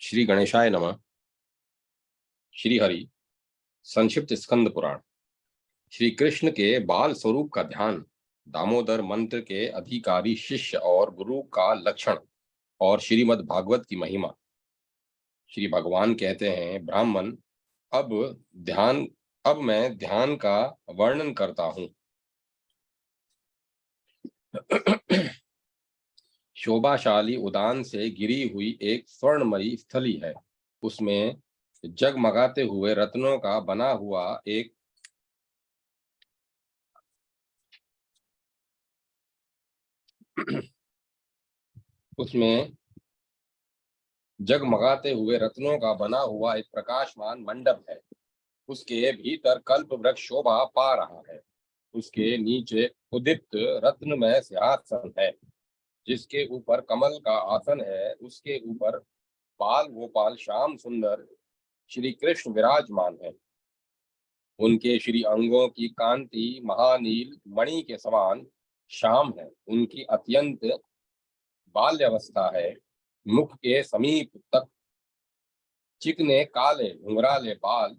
श्री गणेशाय नमः। श्री हरि संक्षिप्त स्कंद पुराण। श्री कृष्ण के बाल स्वरूप का ध्यान, दामोदर मंत्र के अधिकारी शिष्य और गुरु का लक्षण और श्रीमद् भागवत की महिमा। श्री भगवान कहते हैं, ब्राह्मण, अब मैं ध्यान का वर्णन करता हूँ। शोभाशाली उदान से घिरी हुई एक स्वर्णमयी स्थली है। उसमें जगमगाते हुए रत्नों का बना हुआ एक उसमें जगमगाते हुए रत्नों का बना हुआ एक प्रकाशमान मंडप है। उसके भीतर कल्प वृक्ष शोभा पा रहा है। उसके नीचे उदित रत्नमय सिंहासन है, जिसके ऊपर कमल का आसन है। उसके ऊपर बाल गोपाल श्याम सुंदर श्री कृष्ण विराजमान है। उनके श्री अंगों की कांति महानील मणि के समान श्याम है। उनकी अत्यंत बाल्यावस्था है। मुख के समीप तक चिकने काले घुंघराले बाल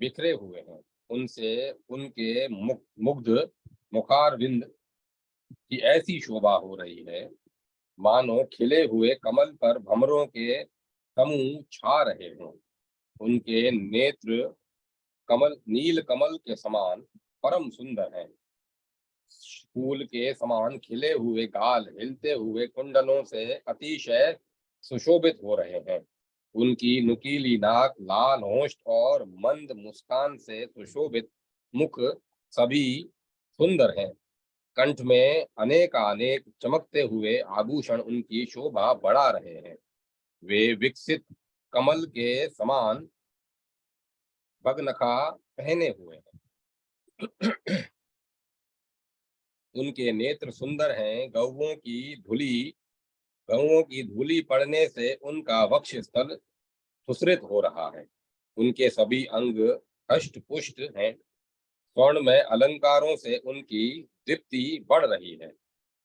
बिखरे हुए हैं। उनसे उनके मुग्ध मुखारविंद की ऐसी शोभा हो रही है, मानो खिले हुए कमल पर भंवरों के समूह छा रहे हों। उनके नेत्र कमल नील कमल के समान परम सुंदर हैं। फूल के समान खिले हुए गाल हिलते हुए कुंडलों से अतिशय सुशोभित हो रहे हैं। उनकी नुकीली नाक, लाल होंठ और मंद मुस्कान से सुशोभित मुख सभी सुंदर हैं। कंठ में अनेकानेक चमकते हुए आभूषण उनकी शोभा बढ़ा रहे हैं। वे विकसित कमल के समान भगनखा पहने हुए हैं। उनके नेत्र सुंदर हैं। गौओं की धूली पड़ने से उनका वक्ष स्थल सुसृत हो रहा है। उनके सभी अंग हष्ट पुष्ट हैं। स्वर्ण में अलंकारों से उनकी दीप्ति बढ़ रही है।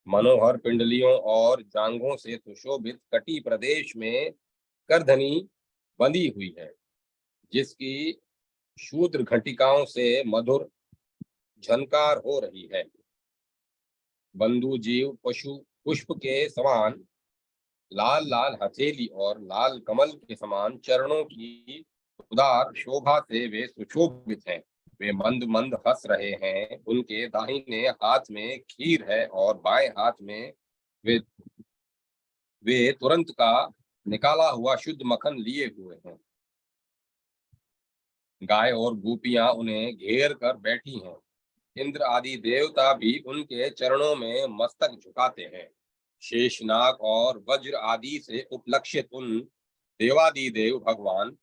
मनोहर पिंडलियों और जांघों से सुशोभित कटी प्रदेश में करधनी बंधी हुई है, जिसकी शूद्र घटिकाओं से मधुर झनकार हो रही है। बंधु जीव पशु पुष्प के समान लाल लाल हथेली और लाल कमल के समान चरणों की उदार शोभा से वे सुशोभित हैं। वे मंद मंद हंस रहे हैं। उनके दाहिने हाथ में खीर है और बाएं हाथ में वे वे तुरंत का निकाला हुआ शुद्ध मक्खन लिए हुए हैं। गाय और गोपियां उन्हें घेर कर बैठी हैं। इंद्र आदि देवता भी उनके चरणों में मस्तक झुकाते हैं। शेषनाग और वज्र आदि से उपलक्षित उन देवादिदेव भगवान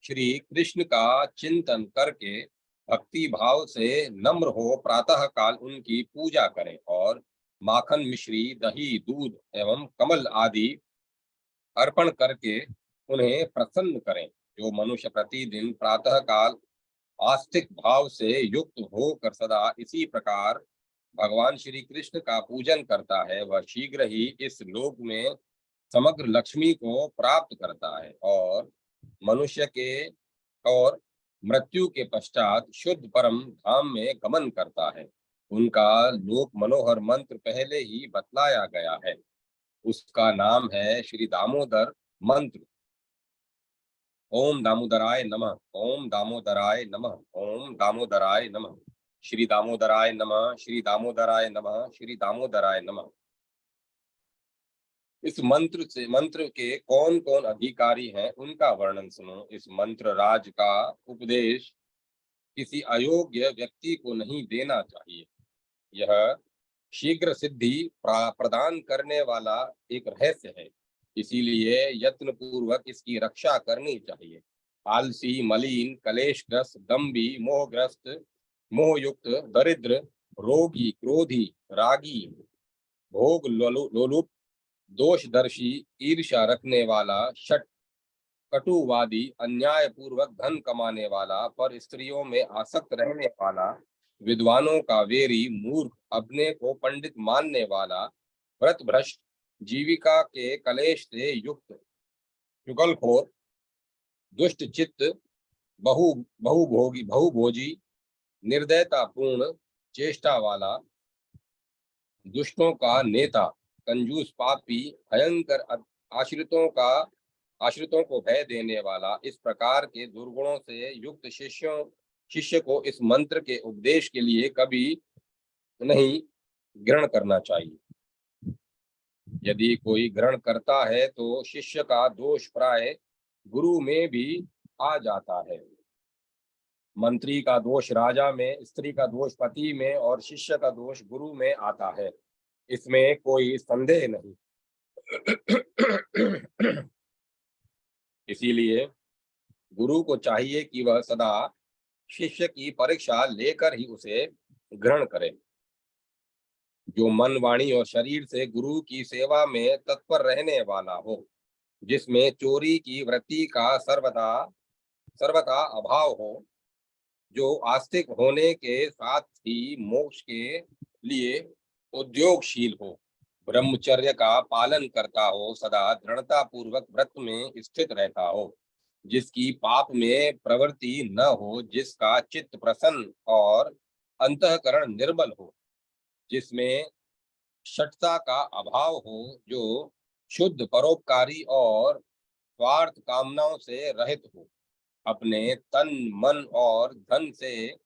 श्री कृष्ण का चिंतन करके भक्ति भाव से नम्र हो प्रातः काल उनकी पूजा करें और माखन मिश्री दही दूध एवं कमल आदि अर्पण करके उन्हें प्रसन्न करें। जो मनुष्य प्रतिदिन प्रातः काल आस्तिक भाव से युक्त होकर सदा इसी प्रकार भगवान श्री कृष्ण का पूजन करता है, वह शीघ्र ही इस लोक में समग्र लक्ष्मी को प्राप्त करता है और मनुष्य के और मृत्यु के पश्चात शुद्ध परम धाम में गमन करता है। उनका लोक मनोहर मंत्र पहले ही बतलाया गया है। उसका नाम है श्री दामोदर मंत्र। ओम दामोदराय नमः, ओम दामोदराय नमः, ओम दामोदराय नमः, श्री दामोदराय नमः, श्री दामोदराय नमः, श्री दामोदराय नमः। इस मंत्र के कौन कौन अधिकारी हैं, उनका वर्णन सुनो। इस मंत्र राज का उपदेश किसी अयोग्य व्यक्ति को नहीं देना चाहिए। यह शीघ्र सिद्धि प्रदान करने वाला एक रहस्य है, इसीलिए यत्न पूर्वक इसकी रक्षा करनी चाहिए। आलसी, मलिन, कलेशग्रस्त, दम्भी, मोहग्रस्त, मोहयुक्त, दरिद्र, रोगी, क्रोधी, रागी, भोग लोलुप, दोषदर्शी, ईर्ष्या रखने वाला, शठ, कटुवादी, अन्याय पूर्वक धन कमाने वाला, पर स्त्रियों में आसक्त रहने वाला, विद्वानों का वेरी, मूर्ख, अपने को पंडित मानने वाला, व्रत भ्रष्ट, जीविका के कलेश से युक्त, चुगलखोर, दुष्ट चित्त, बहु बहुभोजी, निर्दयतापूर्ण चेष्टा वाला, दुष्टों का नेता, कंजूस पापी, भयंकर आश्रितों को भय देने वाला, इस प्रकार के दुर्गुणों से युक्त शिष्य को इस मंत्र के उपदेश के लिए कभी नहीं ग्रहण करना चाहिए। यदि कोई ग्रहण करता है तो शिष्य का दोष प्राय गुरु में भी आ जाता है। मंत्री का दोष राजा में, स्त्री का दोष पति में और शिष्य का दोष गुरु में आता है, इसमें कोई संदेह नहीं। इसीलिए गुरु को चाहिए कि वह सदा शिष्य की परीक्षा लेकर ही उसे ग्रहण करे। जो मन, वाणी और शरीर से गुरु की सेवा में तत्पर रहने वाला हो, जिसमें चोरी की वृत्ति का सर्वदा सर्वथा अभाव हो, जो आस्तिक होने के साथ ही मोक्ष के लिए उद्योगशील हो, ब्रह्मचर्य का पालन करता हो, सदा दृढ़ता पूर्वक व्रत में स्थित रहता हो, जिसकी पाप में प्रवृत्ति न हो, जिसका चित्त प्रसन्न और अंतःकरण निर्मल हो, जिसमें शठता का अभाव हो, जो शुद्ध, परोपकारी और स्वार्थ कामनाओं से रहित हो, अपने तन, मन और धन से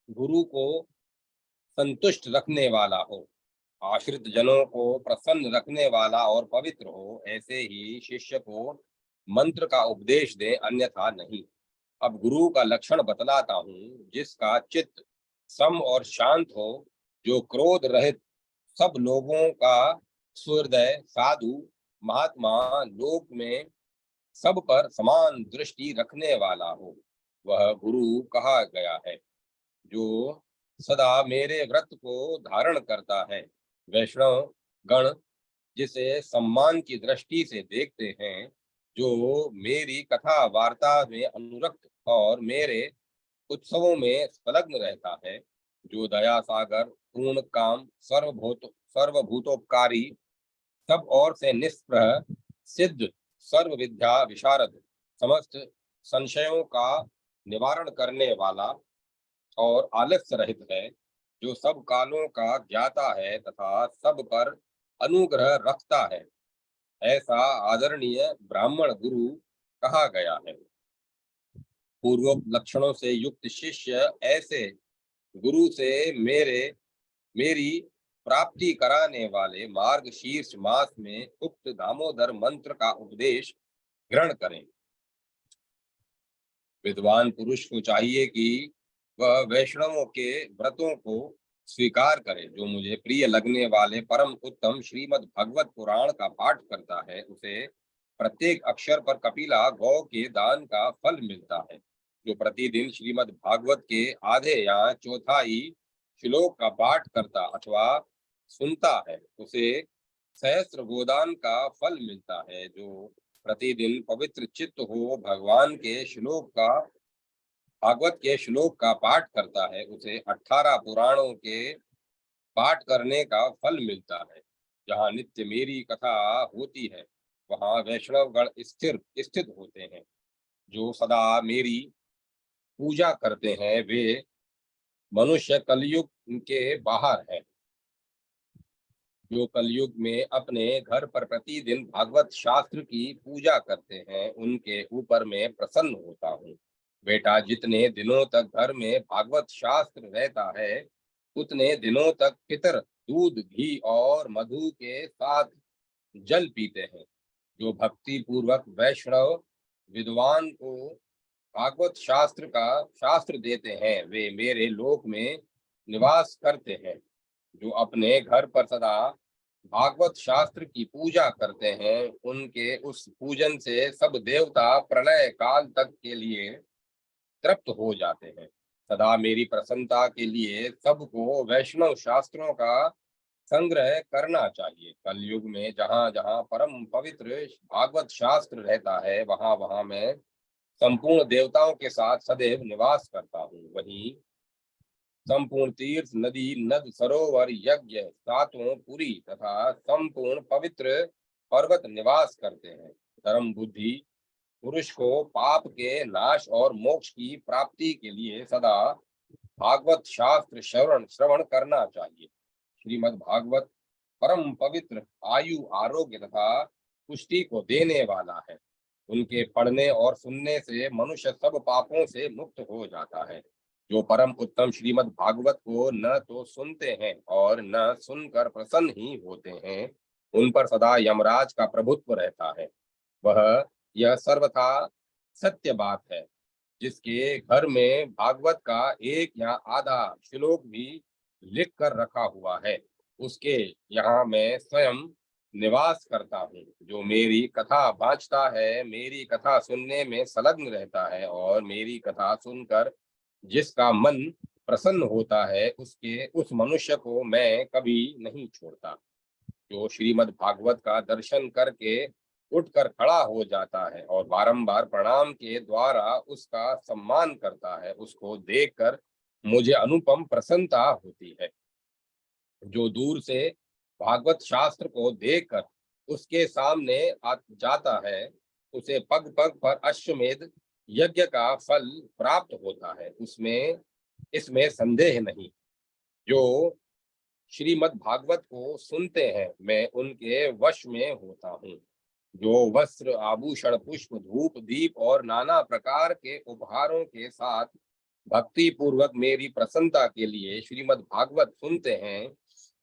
गुरु को संतुष्ट रखने वाला हो, आश्रित जनों को प्रसन्न रखने वाला और पवित्र हो, ऐसे ही शिष्य को मंत्र का उपदेश दे, अन्यथा नहीं। अब गुरु का लक्षण बतलाता हूँ। जिसका चित्त सम और शांत हो, जो क्रोध रहित, सब लोगों का सुहृदय, साधु, महात्मा, लोक में सब पर समान दृष्टि रखने वाला हो, वह गुरु कहा गया है। जो सदा मेरे व्रत को धारण करता है, वैष्णव गण जिसे सम्मान की दृष्टि से देखते हैं, जो मेरी कथा वार्ता में अनुरक्त और मेरे उत्सवों में संलग्न रहता है, जो दया सागर, पूर्ण काम, सर्वभूतोपकारी, सब ओर से निष्प्रह, सिद्ध, सर्व विद्या विशारद, समस्त संशयों का निवारण करने वाला और आलस्य रहित है, जो सब कालों का ज्ञाता है तथा सब पर अनुग्रह रखता है, ऐसा आदरणीय ब्राह्मण गुरु कहा गया है। पूर्व लक्षणों से युक्त शिष्य ऐसे गुरु से मेरी प्राप्ति कराने वाले मार्ग शीर्ष मास में उक्त दामोदर मंत्र का उपदेश ग्रहण करें। विद्वान पुरुष को चाहिए कि वह वैष्णवों के व्रतों को स्वीकार करे। जो मुझे प्रिय लगने वाले परम उत्तम श्रीमद् भागवत पुराण का पाठ करता है, उसे प्रत्येक अक्षर पर कपिला गौ के दान का फल मिलता है। जो प्रतिदिन श्रीमद् भागवत के आधे या चौथाई श्लोक का पाठ करता अथवा सुनता है, उसे सहस्त्र गोदान का फल मिलता है। जो प्रतिदिन पवित्र चित्त हो भागवत के श्लोक का पाठ करता है, उसे 18 पुराणों के पाठ करने का फल मिलता है। जहाँ नित्य मेरी कथा होती है, वहाँ वैष्णवगण स्थित होते हैं। जो सदा मेरी पूजा करते हैं, वे मनुष्य कलयुग के बाहर है। जो कलयुग में अपने घर पर प्रतिदिन भागवत शास्त्र की पूजा करते हैं, उनके ऊपर मैं प्रसन्न होता हूँ। बेटा, जितने दिनों तक घर में भागवत शास्त्र रहता है, उतने दिनों तक पितर दूध, घी और मधु के साथ जल पीते हैं। जो भक्ति पूर्वक वैष्णव विद्वान को भागवत शास्त्र देते हैं, वे मेरे लोक में निवास करते हैं। जो अपने घर पर सदा भागवत शास्त्र की पूजा करते हैं, उनके उस पूजन से सब देवता प्रलय काल तक के लिए तृप्त हो जाते हैं। सदा मेरी प्रसन्नता के लिए सबको वैष्णव शास्त्रों का संग्रह करना चाहिए। कलयुग में जहाँ जहाँ परम पवित्र भागवत शास्त्र रहता है, वहाँ वहाँ मैं संपूर्ण देवताओं के साथ सदैव निवास करता हूँ। वहीं संपूर्ण तीर्थ, नदी, नद, सरोवर, यज्ञ, सातों पुरी तथा संपूर्ण पवित्र पर्वत निवास करते हैं। धर्म बुद्धि पुरुष को पाप के नाश और मोक्ष की प्राप्ति के लिए सदा भागवत शास्त्र श्रवण श्रवण करना चाहिए। श्रीमद् भागवत परम पवित्र, आयु, आरोग्य तथा पुष्टि को देने वाला है। उनके पढ़ने और सुनने से मनुष्य सब पापों से मुक्त हो जाता है। जो परम उत्तम श्रीमद् भागवत को न तो सुनते हैं और न सुनकर प्रसन्न ही होते हैं, उन पर सदा यमराज का प्रभुत्व रहता है। वह यह सर्वथा सत्य बात है। जिसके घर में भागवत का एक या आधा श्लोक भी लिख कर रखा हुआ है, उसके यहाँ मैं स्वयं निवास करता हूँ। जो मेरी कथा बाँचता है, मेरी कथा सुनने में संलग्न रहता है और मेरी कथा सुनकर जिसका मन प्रसन्न होता है, उसके उस मनुष्य को मैं कभी नहीं छोड़ता। जो श्रीमद् भागवत का दर्शन करके उठकर खड़ा हो जाता है और बारंबार प्रणाम के द्वारा उसका सम्मान करता है, उसको देखकर मुझे अनुपम प्रसन्नता होती है। जो दूर से भागवत शास्त्र को देखकर उसके सामने आ जाता है, उसे पग पग पर अश्वमेध यज्ञ का फल प्राप्त होता है, उसमें इसमें संदेह नहीं। जो श्रीमद् भागवत को सुनते हैं, मैं उनके वश में होता हूँ। जो वस्त्र, आभूषण, पुष्प, धूप, दीप और नाना प्रकार के उपहारों के साथ भक्ति पूर्वक मेरी प्रसन्नता के लिए श्रीमद् भागवत सुनते हैं,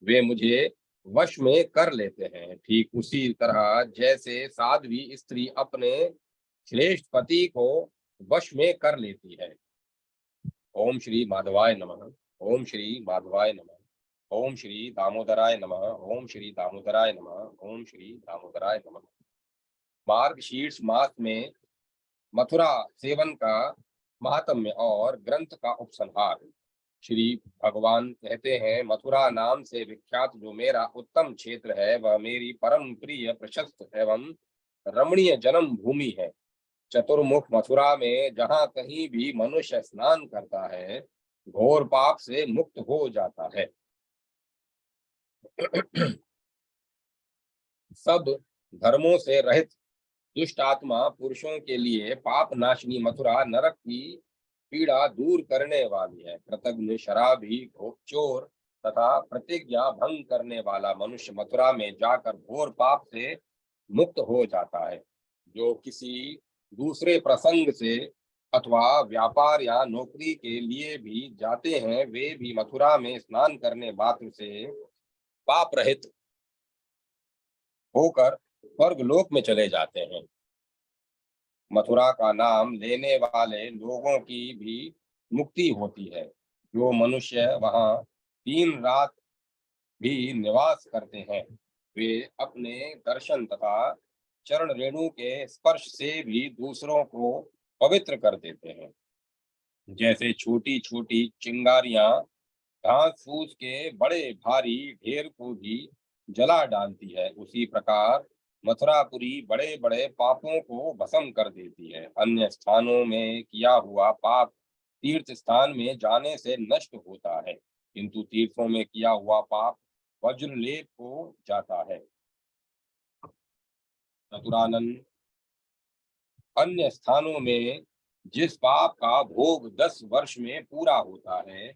वे मुझे वश में कर लेते हैं। ठीक उसी तरह जैसे साध्वी स्त्री अपने श्रेष्ठ पति को वश में कर लेती है। ओम श्री माधवाय नमः। ओम श्री माधवाय नमः। ओम श्री दामोदराय नमः। ओम श्री दामोदराय नमः। ओम श्री दामोदराय नमः। मार्गशीर्ष मास में मथुरा सेवन का महात्म्य और ग्रंथ का उपसंहार। श्री भगवान कहते हैं, मथुरा नाम से विख्यात जो मेरा उत्तम क्षेत्र है, वह मेरी परम प्रिय, प्रशस्त एवं रमणीय जन्म भूमि है। चतुर्मुख मथुरा में जहाँ कहीं भी मनुष्य स्नान करता है, घोर पाप से मुक्त हो जाता है। सब धर्मों से रहित दुष्ट आत्मा पुरुषों के लिए पाप नाशनी मथुरा नरक की पीड़ा दूर करने वाली है। कृतघ्न, शराबी, चोर तथा प्रतिज्ञा भंग करने वाला मनुष्य मथुरा में जाकर घोर पाप से मुक्त हो जाता है। जो किसी दूसरे प्रसंग से अथवा व्यापार या नौकरी के लिए भी जाते हैं, वे भी मथुरा में स्नान करने मात्र से पाप रहित होकर स्वर्ग लोक में चले जाते हैं। मथुरा का नाम लेने वाले लोगों की भी मुक्ति होती है। जो मनुष्य वहां 3 रात भी निवास करते हैं, वे अपने दर्शन तथा चरण रेणु के स्पर्श से भी दूसरों को पवित्र कर देते हैं। जैसे छोटी छोटी चिंगारियां घास फूस के बड़े भारी ढेर को भी जला डालती है, उसी प्रकार मथुरापुरी बड़े बड़े पापों को भस्म कर देती है। अन्य स्थानों में किया हुआ पाप तीर्थ स्थान में जाने से नष्ट होता है, किंतु तीर्थों में किया हुआ पाप वज्रलेप हो जाता है। चतुरानंद, अन्य स्थानों में जिस पाप का भोग 10 वर्ष में पूरा होता है,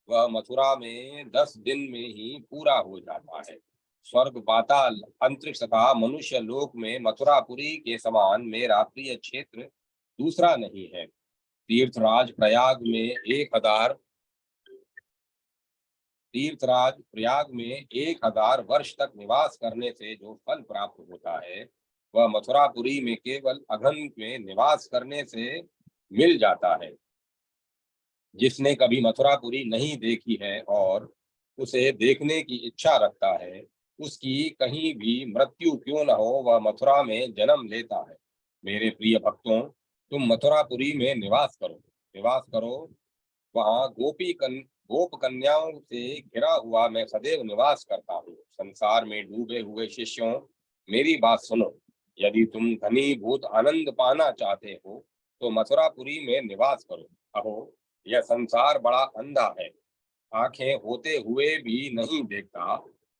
वह मथुरा में 10 दिन में ही पूरा हो जाता है। स्वर्ग, पाताल, अंतरिक्ष तथा मनुष्य लोक में मथुरापुरी के समान मेरा प्रिय क्षेत्र दूसरा नहीं है। तीर्थराज प्रयाग में 1000 वर्ष तक निवास करने से जो फल प्राप्त होता है, वह मथुरापुरी में केवल अघन में निवास करने से मिल जाता है। जिसने कभी मथुरापुरी नहीं देखी है और उसे देखने की इच्छा रखता है, उसकी कहीं भी मृत्यु क्यों न हो, वह मथुरा में जन्म लेता है। मेरे प्रिय भक्तों, तुम मथुरापुरी में निवास करो। वहाँ गोप कन्याओं से घिरा हुआ मैं सदैव निवास करता हूँ। संसार में डूबे हुए शिष्यों, मेरी बात सुनो। यदि तुम घनीभूत आनंद पाना चाहते हो, तो मथुरापुरी में निवास करो। अहो, यह संसार बड़ा अंधा है। आंखें होते हुए भी नहीं देखता,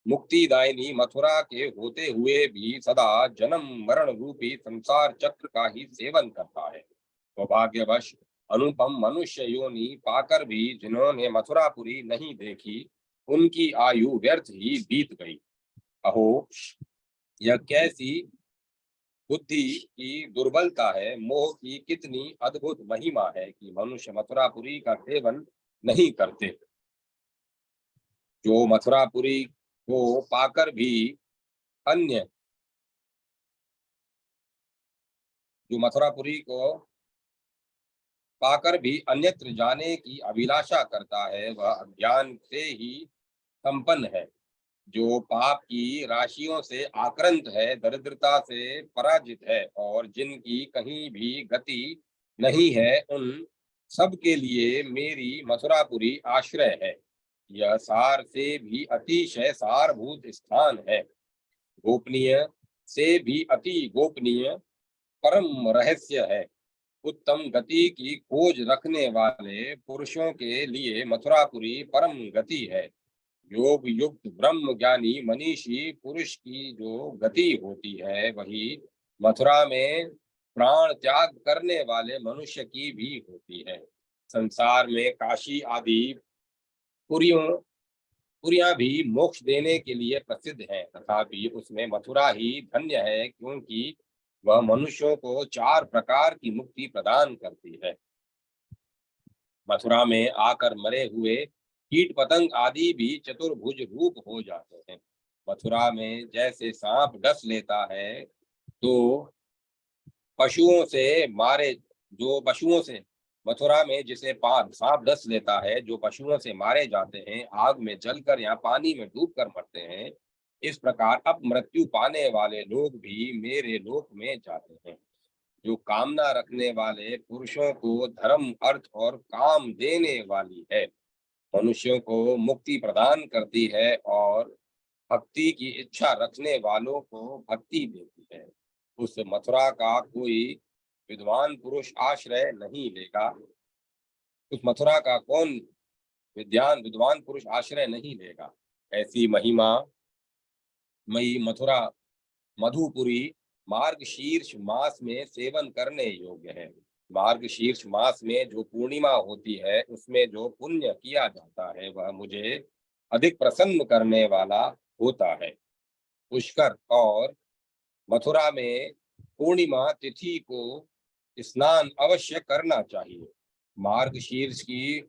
मुक्तिदायिनी मथुरा के होते हुए भी सदा जन्म मरण रूपी संसार चक्र का ही सेवन करता है। सौभाग्यवश अनुपम मनुष्य योनि पाकर भी जिन्होंने मथुरापुरी नहीं देखी, उनकी आयु व्यर्थ ही बीत गई। अहो, यह कैसी बुद्धि की दुर्बलता है, मोह की कितनी अद्भुत महिमा है कि मनुष्य मथुरापुरी का सेवन नहीं करते। जो मथुरापुरी को पाकर भी अन्य जो मथुरापुरी को पाकर भी अन्यत्र जाने की अभिलाषा करता है, वह अज्ञान से ही संपन्न है। जो पाप की राशियों से आक्रांत है, दरिद्रता से पराजित है और जिनकी कहीं भी गति नहीं है, उन सब के लिए मेरी मथुरापुरी आश्रय है। यह सार से भी अतिशय सारभूत स्थान है, गोपनीय से भी अति गोपनीय परम रहस्य है। उत्तम गति की खोज रखने वाले पुरुषों के लिए मथुरापुरी परम गति है। योग युक्त ब्रह्म ज्ञानी मनीषी पुरुष की जो गति होती है, वही मथुरा में प्राण त्याग करने वाले मनुष्य की भी होती है। संसार में काशी आदि पुरियों पुरियां भी मोक्ष देने के लिए प्रसिद्ध हैं, तथापि उसमें मथुरा ही धन्य है, क्योंकि वह मनुष्यों को 4 प्रकार की मुक्ति प्रदान करती है। मथुरा में आकर मरे हुए कीट पतंग आदि भी चतुर्भुज रूप हो जाते हैं। मथुरा में जैसे सांप डस लेता है, तो पशुओं से मारे जो पशुओं से मथुरा में जिसे सांप डस लेता है, जो पशुओं से मारे जाते हैं, आग में जलकर या पानी में डूबकर मरते हैं, इस प्रकार अब मृत्यु पाने वाले लोग भी मेरे लोक में जाते हैं। जो कामना रखने वाले पुरुषों को धर्म अर्थ और काम देने वाली है, मनुष्यों को मुक्ति प्रदान करती है और भक्ति की इच्छा रखने वालों को भक्ति देती है। उस मथुरा का कोई विद्वान पुरुष आश्रय नहीं लेगा। उस मथुरा का कौन विद्वान पुरुष आश्रय नहीं लेगा। ऐसी महिमा मई मथुरा मधुपुरी मार्गशीर्ष मास में सेवन करने योग्य है। मार्गशीर्ष मास में जो पूर्णिमा होती है, उसमें जो पुण्य किया जाता है, वह मुझे अधिक प्रसन्न करने वाला होता है। पुष्कर और मथुरा में पूर्णिमा तिथि को स्नान अवश्य करना चाहिए। मार्गशीर्ष की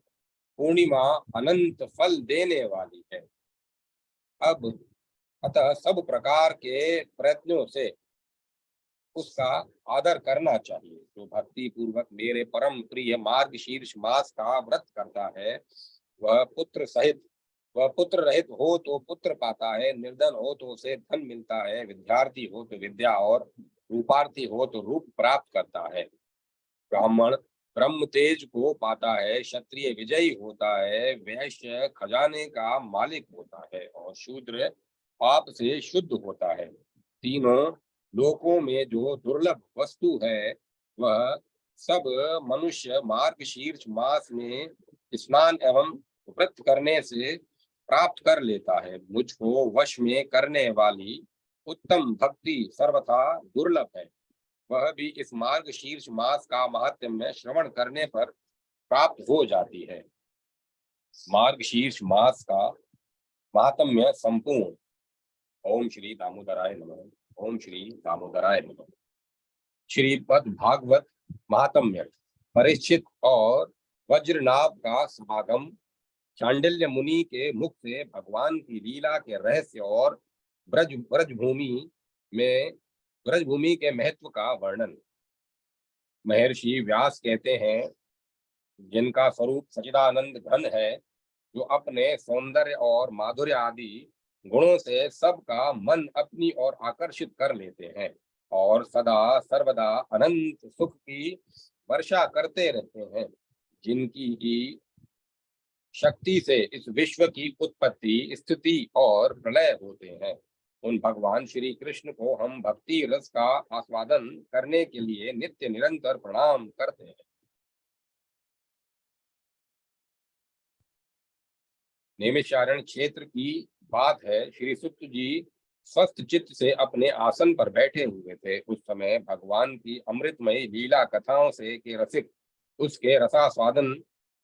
पूर्णिमा अनंत फल देने वाली है। अब अतः सब प्रकार के प्रयत्नों से उसका आदर करना चाहिए। जो भक्ति पूर्वक मेरे परम प्रिय मार्गशीर्ष मास का व्रत करता है, वह पुत्र रहित हो तो पुत्र पाता है, निर्धन हो तो उसे धन मिलता है, विद्यार्थी हो तो विद्या और रूपार्थी हो तो रूप प्राप्त करता है। ब्राह्मण ब्रह्म तेज को पाता है, क्षत्रिय विजयी होता है, वैश्य खजाने का मालिक होता है और शूद्र पाप से शुद्ध होता है। तीनों लोकों में जो दुर्लभ वस्तु है, वह सब मनुष्य मार्गशीर्ष मास में स्नान एवं व्रत करने से प्राप्त कर लेता है। मुझको वश में करने वाली उत्तम भक्ति सर्वथा दुर्लभ है। वह भी इस मार्गशीर्ष मास का महात्म्य श्रवण करने पर प्राप्त हो जाती है। मार्गशीर्ष मास का महात्म्य संपूर्ण। ओम श्री दामोदराय नमः। ओम श्री दामोदराय नमः। श्रीपद भागवत महात्म्य। परीक्षित और वज्रनाभ का समागम। चांडिल्य मुनि के मुख से भगवान की लीला के रहस्य और ब्रजभूमि में ब्रजभूमि के महत्व का वर्णन। महर्षि व्यास कहते हैं, जिनका स्वरूप सच्चिदानंद घन है, जो अपने सौंदर्य और माधुर्य आदि गुणों से सबका मन अपनी ओर आकर्षित कर लेते हैं और सदा सर्वदा अनंत सुख की वर्षा करते रहते हैं, जिनकी ही शक्ति से इस विश्व की उत्पत्ति स्थिति और प्रलय होते हैं, उन भगवान श्री कृष्ण को हम भक्ति रस का आस्वादन करने के लिए नित्य निरंतर प्रणाम करते हैं। नैमिषारण्य क्षेत्र की बात है। श्री सुत जी स्वस्थ चित्त से अपने आसन पर बैठे हुए थे। उस समय भगवान की अमृतमयी लीला कथाओं से के रसिक उसके रसास्वादन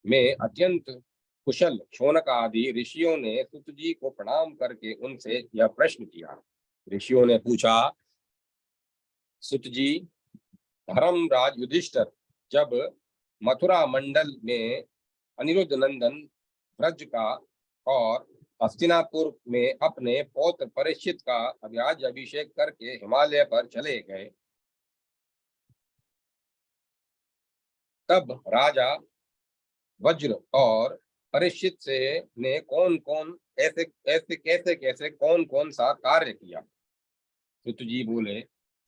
में अत्यंत कुशल शौनक आदि ऋषियों ने सुत जी को प्रणाम करके उनसे यह प्रश्न किया। ऋषियों ने पूछा, सुत जी, धर्मराज युधिष्ठिर जब मथुरा मंडल में अनिरुद्ध नंदन ब्रज का और हस्तिनापुर में अपने पौत्र परीक्षित का राज्य अभिषेक करके हिमालय पर चले गए, तब राजा वज्र और परीक्षित से ने कौन कौन ऐसे ऐसे कैसे कैसे कौन कौन सा कार्य किया। सुत जी बोले,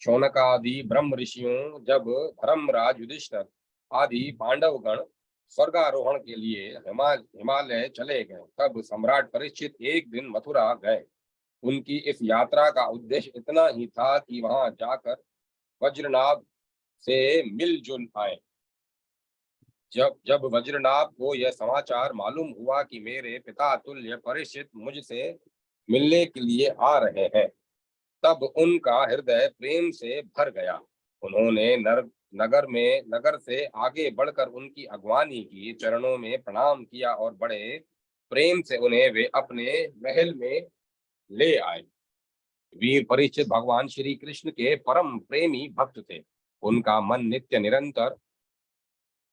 शौनक आदि ब्रह्म ऋषियों जब धर्मराज युधिष्ठिर आदि पांडवगण स्वर्गारोहण के लिए हिमालय चले गए, तब सम्राट परीक्षित एक दिन मथुरा गए। उनकी इस यात्रा का उद्देश्य इतना ही था कि वहां जाकर वज्रनाभ से मिलजुल आए। जब जब वज्रनाभ को यह समाचार मालूम हुआ कि मेरे पिता तुल्य परीक्षित मुझसे मिलने के लिए आ रहे हैं, तब उनका हृदय प्रेम से भर गया। उन्होंने नगर से आगे बढ़कर उनकी अगवानी की, चरणों में प्रणाम किया और बड़े प्रेम से उन्हें वे अपने महल में ले आए। वीर परीक्षित भगवान श्री कृष्ण के परम प्रेमी भक्त थे। उनका मन नित्य निरंतर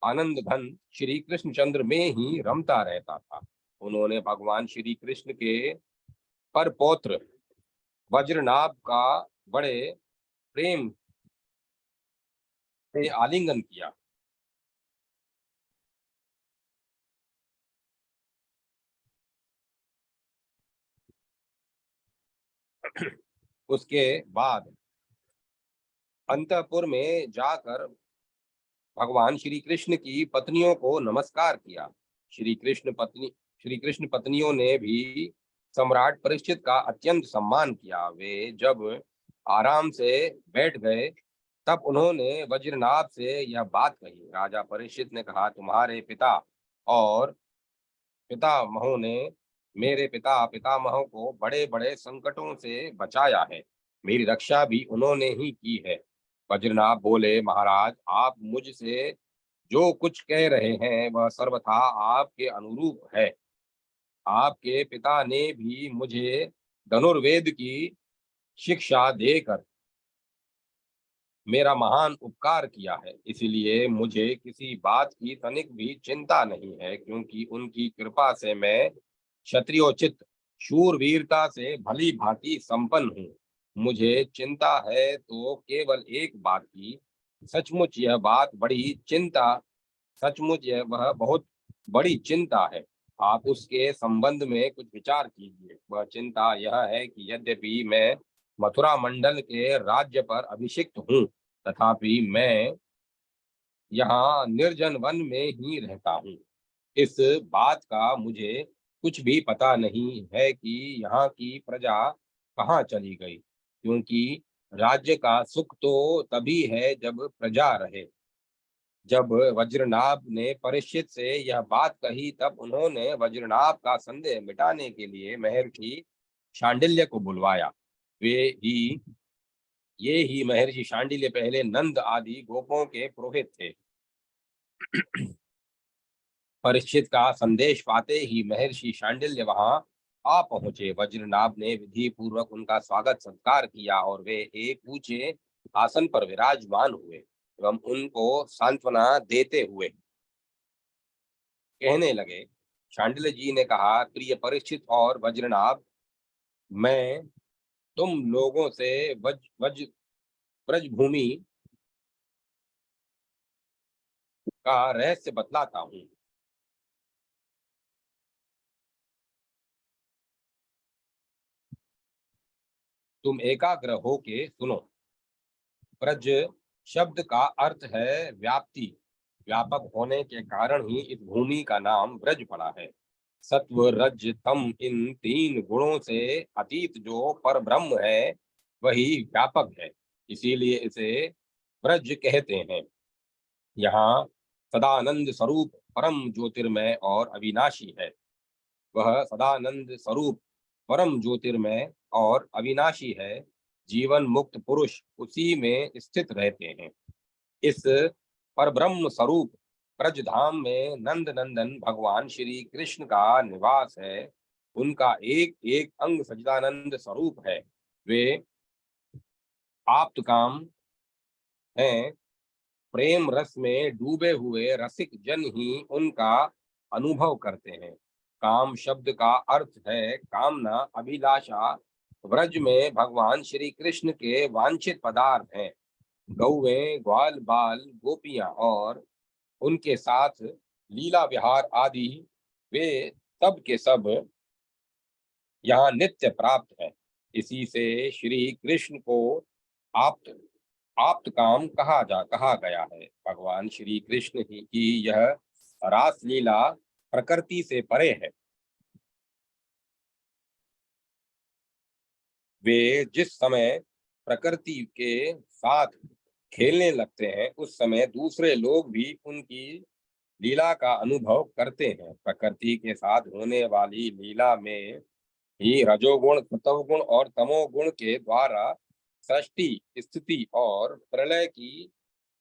आनंद घन श्री कृष्णचंद्र में ही रमता रहता था। उन्होंने भगवान श्री कृष्ण के पर पौत्र वज्रनाभ का बड़े प्रेम से आलिंगन किया। उसके बाद अंतःपुर में जाकर भगवान श्री कृष्ण की पत्नियों को नमस्कार किया। श्री कृष्ण पत्नियों ने भी सम्राट परीक्षित का अत्यंत सम्मान किया। वे जब आराम से बैठ गए, तब उन्होंने वज्रनाभ से यह बात कही। राजा परीक्षित ने कहा, तुम्हारे पिता और पितामहों ने मेरे पिता पितामहों को बड़े बड़े संकटों से बचाया है। मेरी रक्षा भी उन्होंने ही की है। वज्रनाभ बोले, महाराज, आप मुझसे जो कुछ कह रहे हैं वह सर्वथा आपके अनुरूप है। आपके पिता ने भी मुझे धनुर्वेद की शिक्षा देकर मेरा महान उपकार किया है, इसलिए मुझे किसी बात की तनिक भी चिंता नहीं है, क्योंकि उनकी कृपा से मैं क्षत्रियोचित शूरवीरता से भली भांति संपन्न हूँ। मुझे चिंता है तो केवल एक बात की। सचमुच यह बात बड़ी चिंता सचमुच यह वह बहुत बड़ी चिंता है। आप उसके संबंध में कुछ विचार कीजिए। वह चिंता यह है कि यद्यपि मैं मथुरा मंडल के राज्य पर अभिषिक्त हूँ, तथापि मैं यहाँ निर्जन वन में ही रहता हूँ। इस बात का मुझे कुछ भी पता नहीं है कि यहाँ की प्रजा कहाँ चली गई, क्योंकि राज्य का सुख तो तभी है जब प्रजा रहे। जब वज्रनाभ ने परीक्षित से यह बात कही, तब उन्होंने वज्रनाभ का संदेह मिटाने के लिए महर्षि शांडिल्य को बुलवाया। वे ही ये ही महर्षि शांडिल्य पहले नंद आदि गोपों के पुरोहित थे। परीक्षित का संदेश पाते ही महर्षि शांडिल्य वहां आ पहुंचे। वज्रनाभ ने विधि पूर्वक उनका स्वागत सत्कार किया और वे एक ऊंचे आसन पर विराजमान हुए एवं उनको सांत्वना देते हुए कहने लगे। शांडिल्य जी ने कहा, प्रिय परीक्षित और वज्रनाभ, मैं तुम लोगों से ब्रजभूमि का रहस्य बतलाता हूँ। तुम एकाग्र होके सुनो। ब्रज शब्द का अर्थ है व्याप्ति। व्यापक होने के कारण ही इस भूमि का नाम ब्रज पड़ा है। सत्व रज तम इन तीन गुणों से अतीत जो पर ब्रह्म है वही व्यापक है, इसीलिए इसे ब्रज कहते हैं। यहाँ सदानंद स्वरूप परम ज्योतिर्मय और अविनाशी है। वह सदानंद स्वरूप परम ज्योतिर्मय और अविनाशी है। जीवन मुक्त पुरुष उसी में स्थित रहते हैं। इस परब्रह्म स्वरूप ब्रजधाम में नंद नंदन भगवान श्री कृष्ण का निवास है। उनका एक एक अंग सच्चिदानंद स्वरूप है। वे आप्तकाम हैं। प्रेम रस में डूबे हुए रसिक जन ही उनका अनुभव करते हैं। काम शब्द का अर्थ है कामना, अभिलाषा। व्रज में भगवान श्री कृष्ण के वांछित पदार्थ हैं। गौवें, ग्वाल बाल, गोपियां और उनके साथ लीला विहार आदि, वे सब के सब यहाँ नित्य प्राप्त है। इसी से श्री कृष्ण को आप्त आप्त काम कहा गया है। भगवान श्री कृष्ण ही की यह रास लीला प्रकृति से परे है। वे जिस समय प्रकृति के साथ खेलने लगते हैं, उस समय दूसरे लोग भी उनकी लीला का अनुभव करते हैं। प्रकृति के साथ होने वाली लीला में ही रजोगुण, सतोगुण और तमोगुण के द्वारा सृष्टि, स्थिति और प्रलय की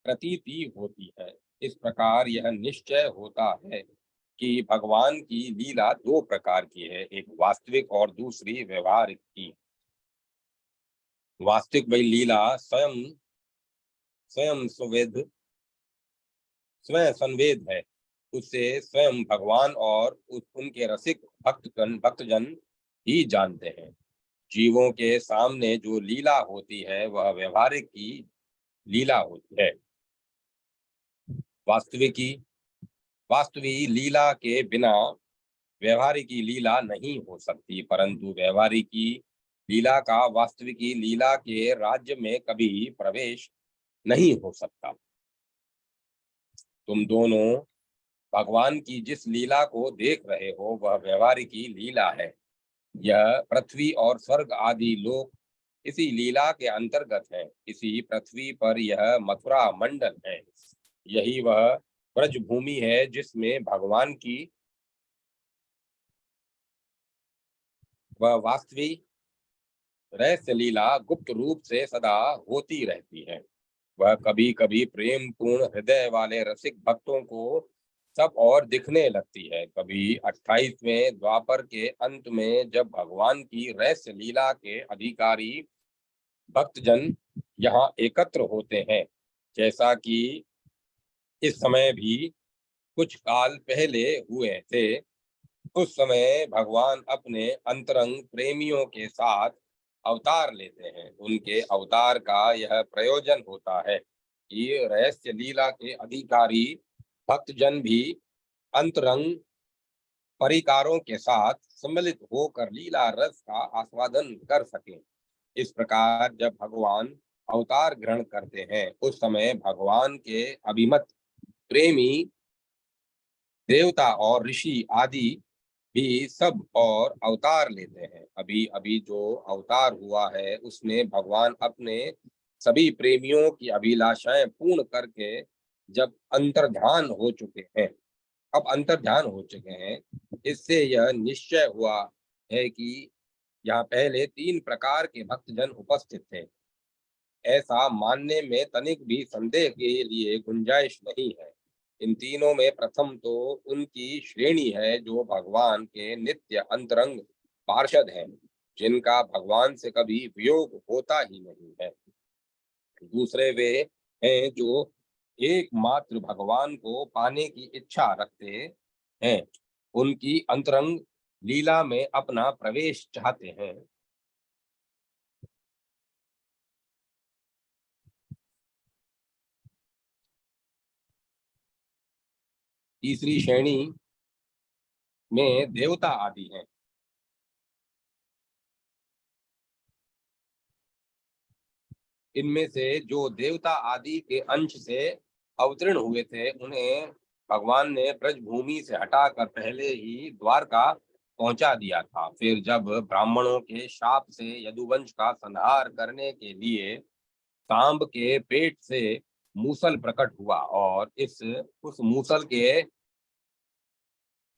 प्रतीति होती है। इस प्रकार यह निश्चय होता है कि भगवान की लीला दो प्रकार की है, एक वास्तविक और दूसरी व्यवहारिक की। वास्तविक वही लीला स्वयं स्वयं संवेद स्वयं संवेद है। उससे स्वयं भगवान और उनके रसिक भक्तजन ही जानते हैं। जीवों के सामने जो लीला होती है वह व्यवहारिक की लीला होती है। वास्तविकी वास्तविक लीला के बिना व्यवहारिकी लीला नहीं हो सकती, परंतु व्यवहारिकी लीला का वास्तविकी लीला के राज्य में कभी प्रवेश नहीं हो सकता। तुम दोनों भगवान की जिस लीला को देख रहे हो वह व्यवहारिकी लीला है। यह पृथ्वी और स्वर्ग आदि लोक इसी लीला के अंतर्गत है। इसी पृथ्वी पर यह मथुरा मंडल है। यही वह ब्रज भूमि है जिसमें भगवान की वह वास्तविक रहस्य लीला गुप्त रूप से सदा होती रहती है। वह कभी कभी प्रेम पूर्ण हृदय वाले रसिक भक्तों को सब और दिखने लगती है। कभी 28वें द्वापर के अंत में जब भगवान की रहस्य लीला के अधिकारी भक्तजन यहाँ एकत्र होते हैं, जैसा कि इस समय भी कुछ काल पहले हुए थे, उस समय भगवान अपने अंतरंग प्रेमियों के साथ अवतार लेते हैं। उनके अवतार का यह प्रयोजन होता है कि रहस्य लीला के अधिकारी भक्तजन भी अंतरंग परिकारों के साथ सम्मिलित होकर लीला रस का आस्वादन कर सकें। इस प्रकार जब भगवान अवतार ग्रहण करते हैं, उस समय भगवान के अभिमत प्रेमी देवता और ऋषि आदि भी सब और अवतार लेते हैं। अभी अभी जो अवतार हुआ है उसमें भगवान अपने सभी प्रेमियों की अभिलाषाएं पूर्ण करके जब अंतर्ध्यान हो चुके हैं अब अंतर्ध्यान हो चुके हैं, इससे यह निश्चय हुआ है कि यहाँ पहले 3 प्रकार के भक्तजन उपस्थित थे। ऐसा मानने में तनिक भी संदेह के लिए गुंजाइश नहीं है। इन तीनों में प्रथम तो उनकी श्रेणी है जो भगवान के नित्य अंतरंग पार्षद हैं, जिनका भगवान से कभी वियोग होता ही नहीं है। दूसरे वे हैं जो एकमात्र भगवान को पाने की इच्छा रखते हैं, उनकी अंतरंग लीला में अपना प्रवेश चाहते हैं। तीसरी श्रेणी में देवता आदि हैं। इनमें से जो देवता आदि के अंश से अवतीर्ण हुए थे, उन्हें भगवान ने ब्रजभूमि से हटाकर पहले ही द्वारका पहुंचा दिया था। फिर जब ब्राह्मणों के शाप से यदुवंश का संहार करने के लिए सांब के पेट से मूसल प्रकट हुआ और इस उस मूसल के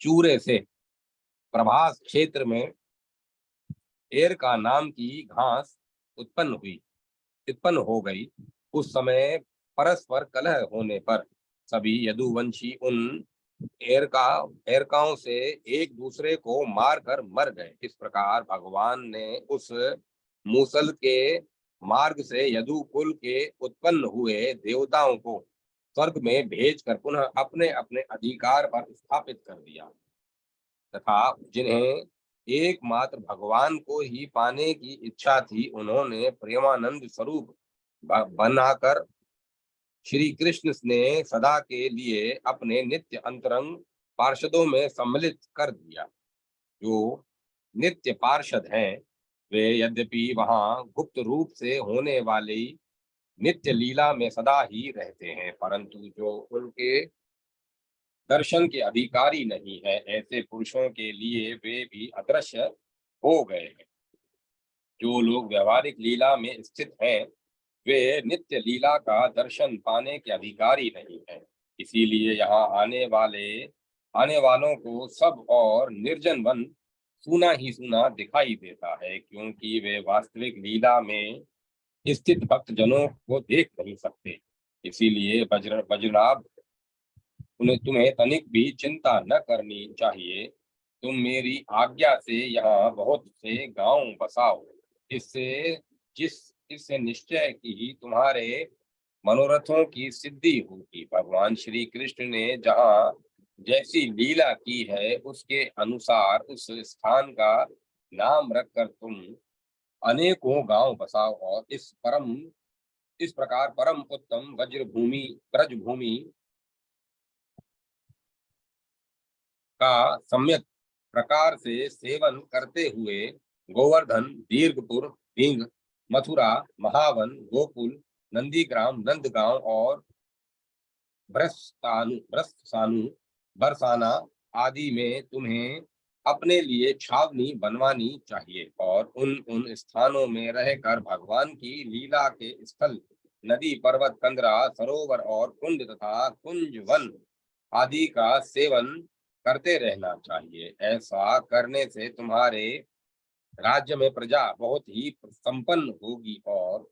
चूरे से प्रभास क्षेत्र में एरका नाम की घास उत्पन्न हो गई। उस समय परस्पर कलह होने पर सभी यदुवंशी उन एरका एरकाओं से एक दूसरे को मारकर मर गए। इस प्रकार भगवान ने उस मूसल के मार्ग से यदु कुल के उत्पन्न हुए देवताओं को स्वर्ग में भेजकर पुनः अपने अपने अधिकार पर स्थापित कर दिया तथा जिन्हें एकमात्र भगवान को ही पाने की इच्छा थी उन्होंने प्रेमानंद स्वरूप बनाकर श्री कृष्ण ने सदा के लिए अपने नित्य अंतरंग पार्षदों में सम्मिलित कर दिया। जो नित्य पार्षद हैं वे यद्यपि वहां गुप्त रूप से होने वाली नित्य लीला में सदा ही रहते हैं, परंतु जो उनके दर्शन के अधिकारी नहीं है ऐसे पुरुषों के लिए वे भी अदृश्य हो गए हैं। जो लोग व्यवहारिक लीला में स्थित हैं वे नित्य लीला का दर्शन पाने के अधिकारी नहीं हैं। इसीलिए यहाँ आने वालों को सब और निर्जन वन सूना ही सूना दिखाई देता है, क्योंकि वे वास्तविक लीला में स्थित भक्त जनों को देख नहीं सकते। इसीलिए वज्रनाभ तुम्हें तनिक भी चिंता न करनी चाहिए। तुम मेरी आज्ञा से यहाँ बहुत से गांव बसाओ। इससे जिस इससे निश्चय की तुम्हारे मनोरथों की सिद्धि होगी। भगवान श्री कृष्ण ने जहाँ जैसी लीला की है उसके अनुसार उस स्थान का नाम रखकर तुम अनेकों गांव बसाओ और इस प्रकार परम उत्तम ब्रज भूमि का सम्यक प्रकार से सेवन करते हुए गोवर्धन, दीर्घपुर, भिंग, मथुरा, महावन, गोकुल, नंदीग्राम, नंदगांव और भ्रस्तानु बरसाना आदि में तुम्हें अपने लिए छावनी बनवानी चाहिए और उन स्थानों में रहकर भगवान की लीला के स्थल नदी, पर्वत, कंदरा, सरोवर और कुंड तथा कुंज वन आदि का सेवन करते रहना चाहिए। ऐसा करने से तुम्हारे राज्य में प्रजा बहुत ही संपन्न होगी और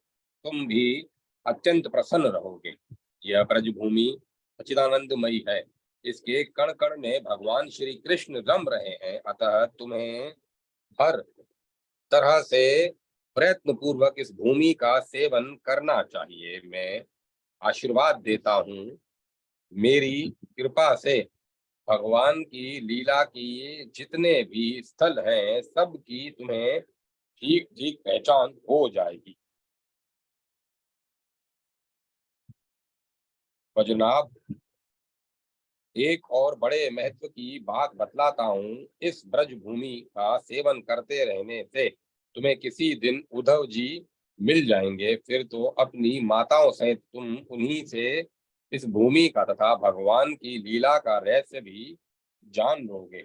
तुम भी अत्यंत प्रसन्न रहोगे। यह ब्रजभूमि सच्चिदानंदमयी है। इसके कण कण में भगवान श्री कृष्ण रम रहे हैं, अतः तुम्हें हर तरह से प्रयत्न पूर्वक इस भूमि का सेवन करना चाहिए। मैं आशीर्वाद देता हूँ, मेरी कृपा से भगवान की लीला की जितने भी स्थल हैं सब की तुम्हें ठीक ठीक पहचान हो जाएगी। वजुनाभ, एक और बड़े महत्व की बात बतलाता हूँ। इस ब्रज भूमि का सेवन करते रहने से तुम्हें किसी दिन उद्धव जी मिल जाएंगे। फिर तो अपनी माताओं सहित तुम उन्हीं से इस भूमि का तथा भगवान की लीला का रहस्य भी जान लोगे।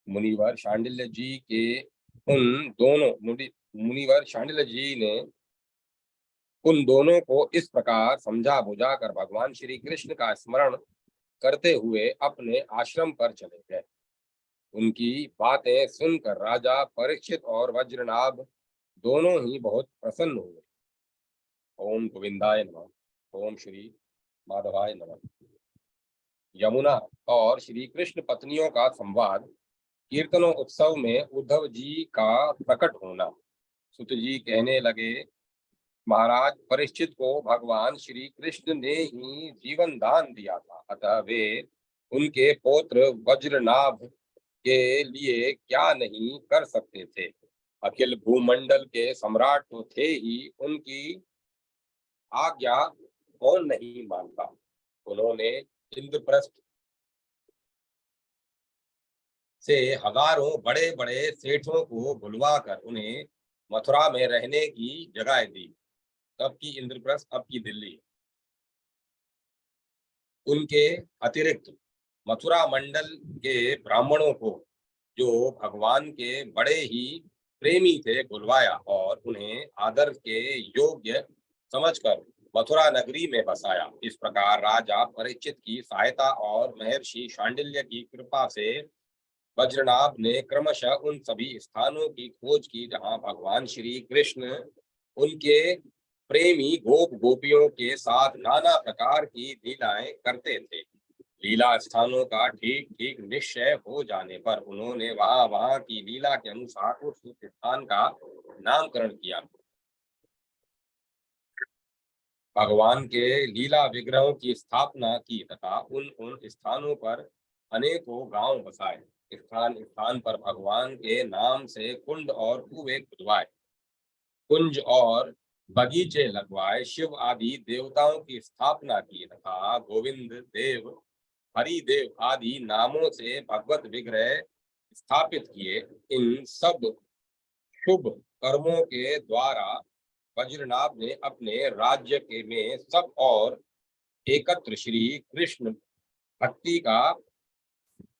मुनिवर शांडिल्य जी के उन दोनों मुनिवर शांडिल्य जी ने उन दोनों को इस प्रकार समझा बुझाकर भगवान श्री कृष्ण का स्मरण करते हुए अपने आश्रम पर चले गए। उनकी बातें सुनकर राजा परीक्षित और वज्रनाभ दोनों ही बहुत प्रसन्न हुए। ओम गोविंदाय नमः। ओम श्री माधवाय नमः। यमुना और श्री कृष्ण पत्नियों का संवाद। कीर्तनों उत्सव में उद्धव जी का प्रकट होना। सुत जी कहने लगे, महाराज परीक्षित को भगवान श्री कृष्ण ने ही जीवन दान दिया था, अतः वे उनके पौत्र वज्रनाभ के लिए क्या नहीं कर सकते थे। अखिल भूमंडल के सम्राट तो थे ही, उनकी आज्ञा कौन नहीं मानता। उन्होंने इंद्रप्रस्थ से हजारों बड़े बड़े सेठों को बुलवाकर उन्हें मथुरा में रहने की जगह दी। तब की इंद्रप्रस्थ, अब की दिल्ली। उनके अतिरिक्त मथुरा मंडल के ब्राह्मणों को, जो भगवान के बड़े ही प्रेमी थे, बुलवाया और उन्हें आदर के योग्य समझकर मथुरा नगरी में बसाया। इस प्रकार राजा परीक्षित की सहायता और महर्षि शांडिल्य की कृपा से वज्रनाभ ने क्रमशः उन सभी स्थानों की खोज की जहां भगवान श्री कृष्ण उनके प्रेमी गोप गोपियों के साथ नाना प्रकार की लीलाएं करते थे। लीला स्थानों का ठीक ठीक निश्चय हो जाने पर उन्होंने वहां वहां की लीला के अनुसार उस स्थान का नामकरण किया। भगवान के लीला विग्रहों की स्थापना की तथा उन उन स्थानों पर अनेकों गांव बसाए। स्थान स्थान पर भगवान के नाम से कुंड और कुएं खुदवाए, कुंज और बगीचे लगवाए, शिव आदि देवताओं की स्थापना की तथा गोविंद देव, हरिदेव आदि नामों से भगवत विग्रह स्थापित किए। इन सब शुभ कर्मों के द्वारा वज्रनाभ ने अपने राज्य के में सब और एकत्र श्री कृष्ण भक्ति का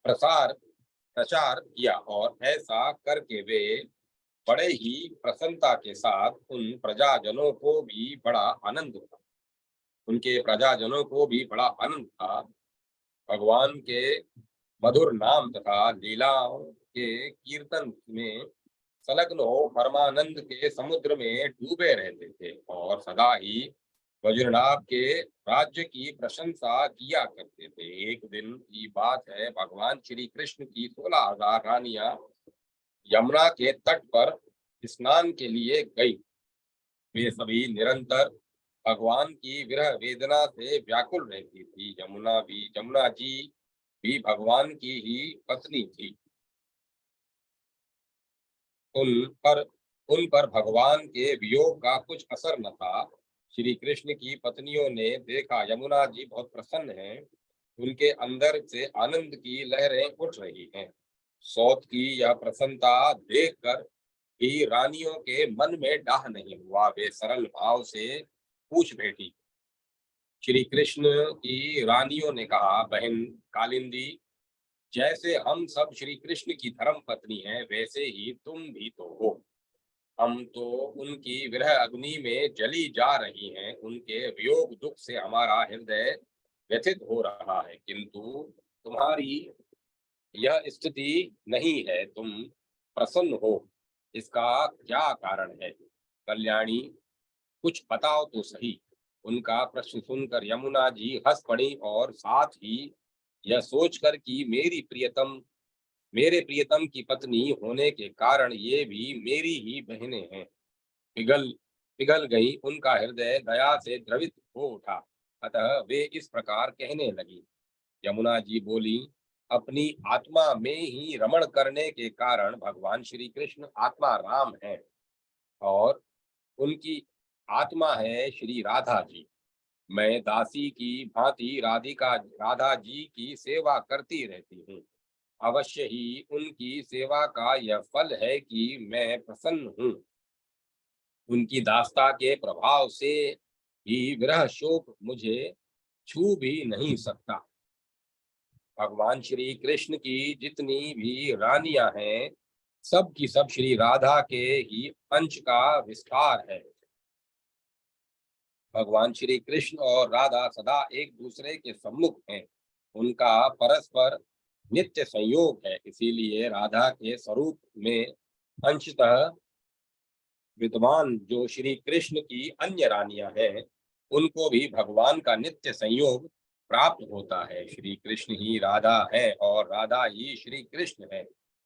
प्रसार प्रचार किया और ऐसा करके वे बड़े ही प्रसन्नता के साथ उन प्रजाजनों को भी बड़ा आनंद था उनके प्रजाजनों को भी बड़ा आनंद था। भगवान के मधुर नाम तथा लीलाओं के कीर्तन में संलग्न हो परमानंद के समुद्र में डूबे रहते थे और सदा ही वज्रनाभ के राज्य की प्रशंसा किया करते थे। एक दिन की बात है, भगवान श्री कृष्ण की 16,000 रानियां यमुना के तट पर स्नान के लिए गई। वे सभी निरंतर भगवान की विरह वेदना से व्याकुल रहती थी। यमुना जी भी भगवान की ही पत्नी थी। उन पर उन पर भगवान के वियोग का कुछ असर न था। श्री कृष्ण की पत्नियों ने देखा यमुना जी बहुत प्रसन्न हैं, उनके अंदर से आनंद की लहरें उठ रही हैं। सौत की यह प्रसन्नता देखकर भी रानियों के मन में डाह नहीं हुआ। वे सरल भाव से पूछ बैठी। श्री कृष्ण की रानियों ने कहा, बहन कालिंदी, जैसे हम सब श्री कृष्ण की धर्म पत्नी हैं, वैसे ही तुम भी तो हो। हम तो उनकी विरह अग्नि में जली जा रही हैं। उनके वियोग दुख से हमारा हृदय व्यथित हो रहा है, किंतु तुम्हारी यह स्थिति नहीं है। तुम प्रसन्न हो, इसका क्या कारण है? कल्याणी, कुछ बताओ तो सही। उनका प्रश्न सुनकर यमुना जी हंस पड़ी और साथ ही यह सोचकर कि मेरे प्रियतम की पत्नी होने के कारण ये भी मेरी ही बहनें हैं, पिघल पिघल गई। उनका हृदय दया से द्रवित हो उठा। अतः वे इस प्रकार कहने लगी। यमुना जी बोली, अपनी आत्मा में ही रमण करने के कारण भगवान श्री कृष्ण आत्मा राम है और उनकी आत्मा है श्री राधा जी। मैं दासी की भांति राधिका राधा जी की सेवा करती रहती हूँ। अवश्य ही उनकी सेवा का यह फल है कि मैं प्रसन्न हूँ। उनकी दासता के प्रभाव से भी विरह शोक मुझे छू भी नहीं सकता। भगवान श्री कृष्ण की जितनी भी रानियां हैं, सब की सब श्री राधा के ही अंश का विस्तार है। भगवान श्री कृष्ण और राधा सदा एक दूसरे के सम्मुख हैं। उनका परस्पर नित्य संयोग है, इसीलिए राधा के स्वरूप में अंशतः विद्वान जो श्री कृष्ण की अन्य रानियां हैं, उनको भी भगवान का नित्य संयोग प्राप्त होता है। श्री कृष्ण ही राधा है और राधा ही श्री कृष्ण है।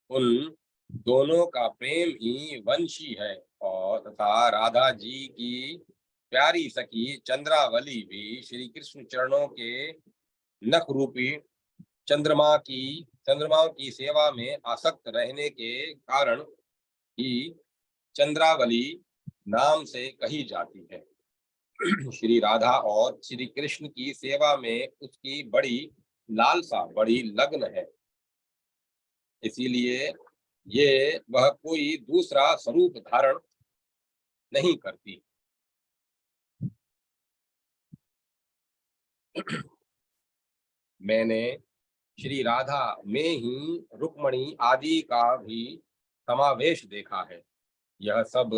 उन दोनों का प्रेम ही वंशी है और तथा राधा जी की प्यारी सखी चंद्रावली भी श्री कृष्ण चरणों के नख रूपी चंद्रमाओं की सेवा में आसक्त रहने के कारण ही चंद्रावली नाम से कही जाती है। श्री राधा और श्री कृष्ण की सेवा में उसकी बड़ी लालसा, बड़ी लगन है। इसीलिए ये वह कोई दूसरा स्वरूप धारण नहीं करती। मैंने श्री राधा में ही रुक्मणी आदि का भी समावेश देखा है। यह सब